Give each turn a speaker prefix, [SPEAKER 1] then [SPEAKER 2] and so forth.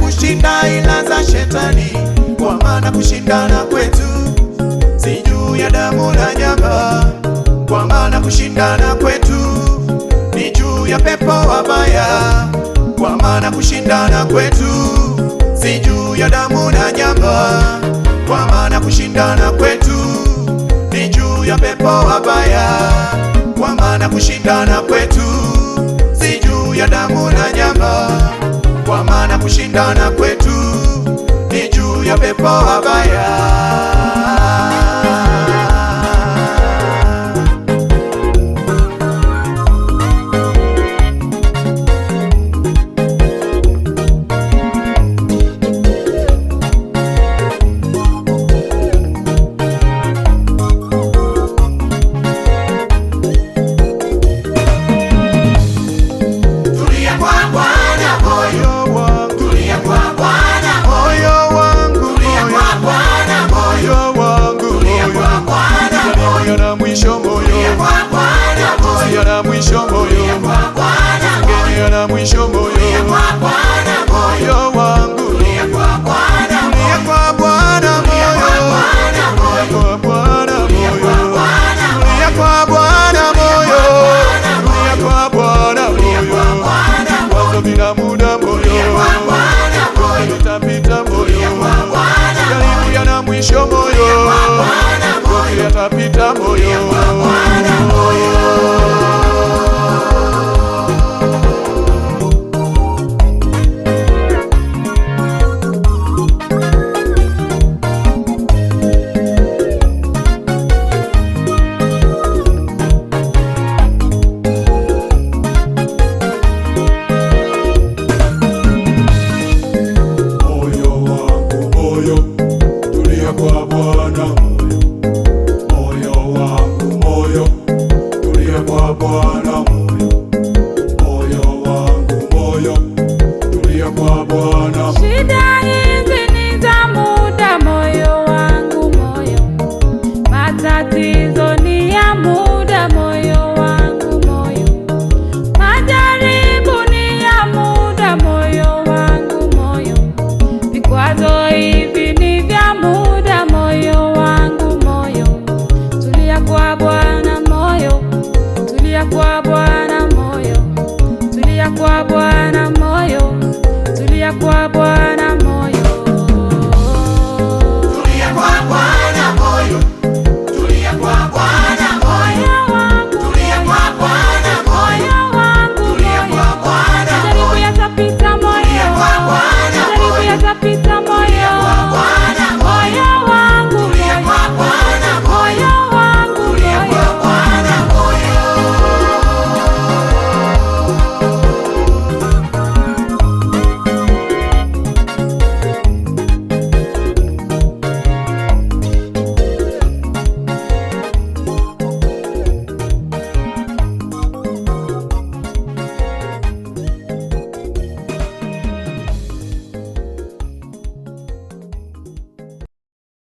[SPEAKER 1] kushinda ila za shetani, kwa maana kushindana kwetu si juu ya damu na nyama, kwa maana kushindana kwetu ni juu ya pepo wabaya, kwa maana kushindana kwetu si juu ya damu na nyama, kwa maana kushindana kwetu ni juu ya pepo wabaya, kwa maana kushindana kwetu si juu ya damu na nyama, kwa maana kushindana kwetu ni juu ya pepo wabaya. Yatapita moyo.
[SPEAKER 2] Shida hizi ni za muda moyo wangu moyo, matatizo ni ya muda moyo wangu moyo, majaribu ni ya muda moyo wangu moyo, vikwazo hivi ni vya muda moyo wangu moyo. Tulia kwa Bwana moyo, tulia kwa Bwana moyo, tulia kwa Bwana moyo, tulia kwa Bwana.